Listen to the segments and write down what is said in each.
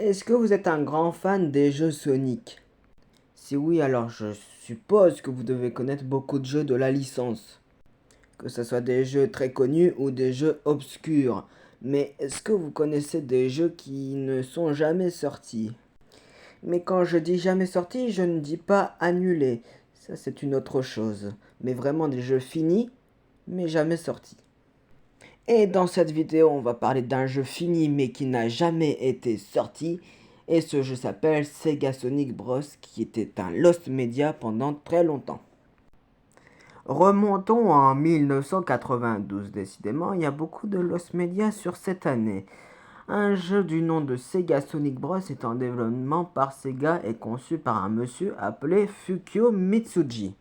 Est-ce que vous êtes un grand fan des jeux Sonic? Si oui, alors je suppose que vous devez connaître beaucoup de jeux de la licence. Que ce soit des jeux très connus ou des jeux obscurs. Mais est-ce que vous connaissez des jeux qui ne sont jamais sortis? Mais quand je dis jamais sortis, je ne dis pas annulés. Ça c'est une autre chose. Mais vraiment des jeux finis, mais jamais sortis. Et dans cette vidéo, on va parler d'un jeu fini mais qui n'a jamais été sorti. Et ce jeu s'appelle Sega Sonic Bros. Qui était un Lost Media pendant très longtemps. Remontons en 1992. Décidément, il y a beaucoup de Lost Media sur cette année. Un jeu du nom de Sega Sonic Bros. Est en développement par Sega et conçu par un monsieur appelé Fukio Mitsuji.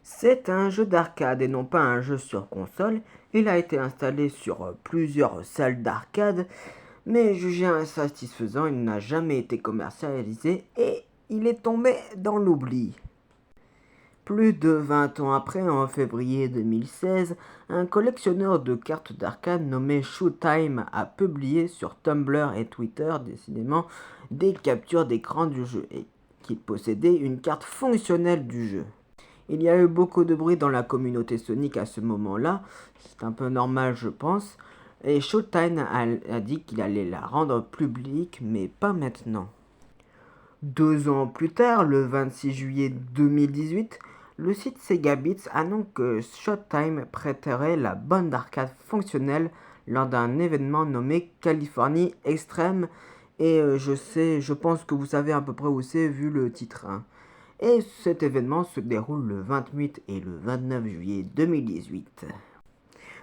C'est un jeu d'arcade et non pas un jeu sur console. Il a été installé sur plusieurs salles d'arcade, mais jugé insatisfaisant, il n'a jamais été commercialisé et il est tombé dans l'oubli. Plus de 20 ans après, en février 2016, un collectionneur de cartes d'arcade nommé Showtime a publié sur Tumblr et Twitter, décidément, des captures d'écran du jeu et qu'il possédait une carte fonctionnelle du jeu. Il y a eu beaucoup de bruit dans la communauté Sonic à ce moment-là, c'est un peu normal je pense, et Showtime a dit qu'il allait la rendre publique, mais pas maintenant. 2 ans plus tard, le 26 juillet 2018, le site Sega Beats annonce que Showtime prêterait la bande d'arcade fonctionnelle lors d'un événement nommé Californie Extreme, et je pense que vous savez à peu près où c'est vu le titre. Et cet événement se déroule le 28 et le 29 juillet 2018.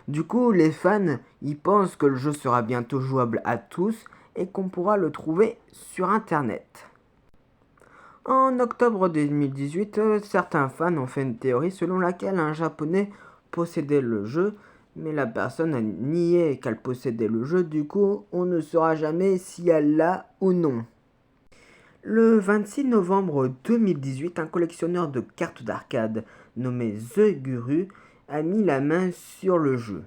Du coup, les fans, ils pensent que le jeu sera bientôt jouable à tous et qu'on pourra le trouver sur internet. En octobre 2018, certains fans ont fait une théorie selon laquelle un japonais possédait le jeu, mais la personne a nié qu'elle possédait le jeu, du coup, on ne saura jamais si elle l'a ou non. Le 26 novembre 2018, un collectionneur de cartes d'arcade nommé The Guru a mis la main sur le jeu.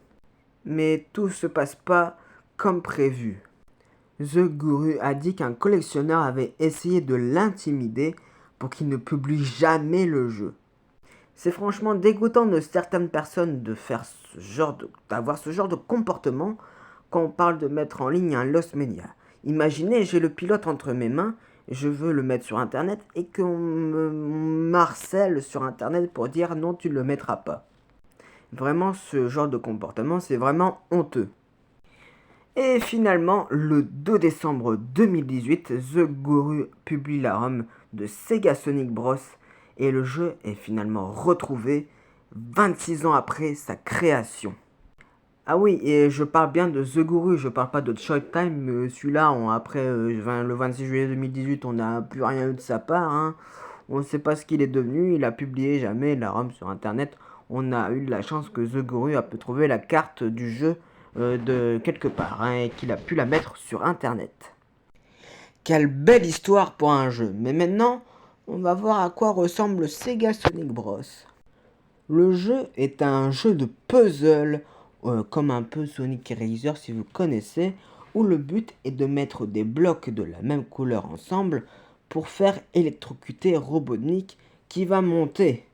Mais tout se passe pas comme prévu. The Guru a dit qu'un collectionneur avait essayé de l'intimider pour qu'il ne publie jamais le jeu. C'est franchement dégoûtant de certaines personnes de faire d'avoir ce genre de comportement quand on parle de mettre en ligne un Lost Media. Imaginez, j'ai le pilote entre mes mains, je veux le mettre sur internet et qu'on me harcèle sur internet pour dire non, tu ne le mettras pas. Vraiment, ce genre de comportement, c'est vraiment honteux. Et finalement, le 2 décembre 2018, The Guru publie la ROM de Sega Sonic Bros. Et le jeu est finalement retrouvé 26 ans après sa création. Ah oui, et je parle bien de The Guru, je parle pas de Showtime, celui-là, après le 26 juillet 2018, on n'a plus rien eu de sa part, hein. On ne sait pas ce qu'il est devenu, il a publié jamais la ROM sur internet. On a eu de la chance que The Guru a pu trouver la carte du jeu de quelque part, hein, et qu'il a pu la mettre sur internet. Quelle belle histoire pour un jeu, mais maintenant, on va voir à quoi ressemble Sega Sonic Bros. Le jeu est un jeu de puzzle, comme un peu Sonic Eraser si vous connaissez, où le but est de mettre des blocs de la même couleur ensemble pour faire électrocuter Robotnik qui va monter.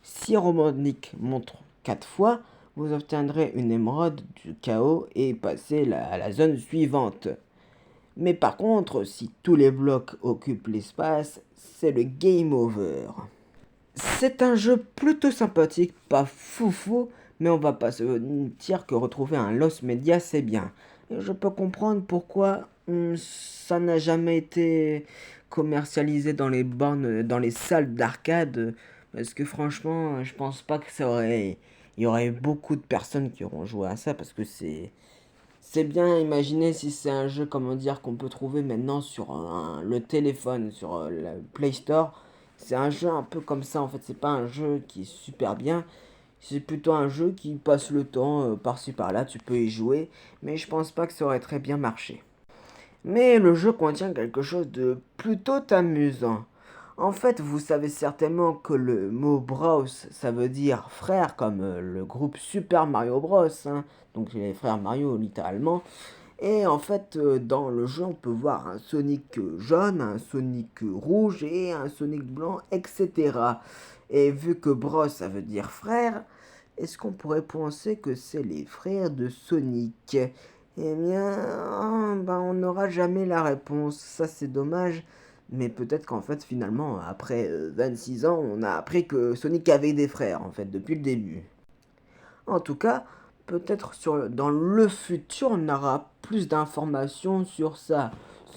Si Robotnik monte 4 fois, vous obtiendrez une émeraude du chaos et passez à la zone suivante. Mais par contre, si tous les blocs occupent l'espace, c'est le game over. C'est un jeu plutôt sympathique, pas foufou, mais on va pas se dire que retrouver un Lost Media c'est bien. Et je peux comprendre pourquoi ça n'a jamais été commercialisé dans les bornes, dans les salles d'arcade, parce que franchement, je pense pas que il y aurait beaucoup de personnes qui auront joué à ça, parce que c'est bien. Imaginez si c'est un jeu, comment dire, qu'on peut trouver maintenant sur le téléphone, sur le Play Store. C'est un jeu un peu comme ça en fait, c'est pas un jeu qui est super bien. C'est plutôt un jeu qui passe le temps par-ci par-là, tu peux y jouer, mais je pense pas que ça aurait très bien marché. Mais le jeu contient quelque chose de plutôt amusant. En fait, vous savez certainement que le mot Bros, ça veut dire frère, comme le groupe Super Mario Bros. Hein, donc les frères Mario littéralement. Et en fait, dans le jeu, on peut voir un Sonic jaune, un Sonic rouge et un Sonic blanc, etc. Et vu que Bros, ça veut dire frère, est-ce qu'on pourrait penser que c'est les frères de Sonic? Eh bien, ben, on n'aura jamais la réponse. Ça, c'est dommage. Mais peut-être qu'en fait, finalement, après 26 ans, on a appris que Sonic avait des frères, en fait, depuis le début. En tout cas, peut-être dans le futur, on aura plus d'informations sur ça.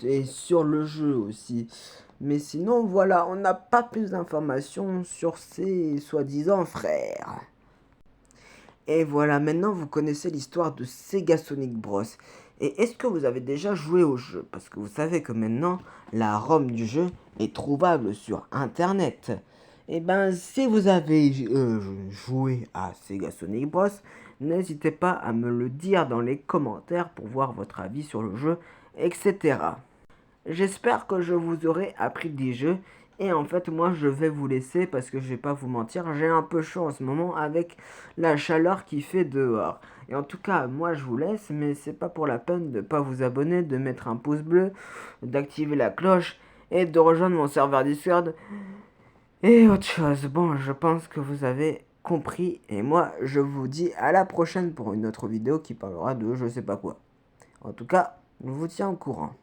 Et sur le jeu aussi. Mais sinon, voilà, on n'a pas plus d'informations sur ces soi-disant frères. Et voilà, maintenant vous connaissez l'histoire de Sega Sonic Bros. Et est-ce que vous avez déjà joué au jeu? Parce que vous savez que maintenant, la ROM du jeu est trouvable sur Internet. Et ben, si vous avez joué à Sega Sonic Bros, n'hésitez pas à me le dire dans les commentaires pour voir votre avis sur le jeu, etc. J'espère que je vous aurai appris des jeux. Et en fait, moi, je vais vous laisser parce que je vais pas vous mentir, j'ai un peu chaud en ce moment avec la chaleur qui fait dehors. Et en tout cas, moi, je vous laisse, mais c'est pas pour la peine de pas vous abonner, de mettre un pouce bleu, d'activer la cloche et de rejoindre mon serveur Discord et autre chose. Bon, je pense que vous avez compris. Et moi, je vous dis à la prochaine pour une autre vidéo qui parlera de je sais pas quoi. En tout cas, je vous tiens au courant.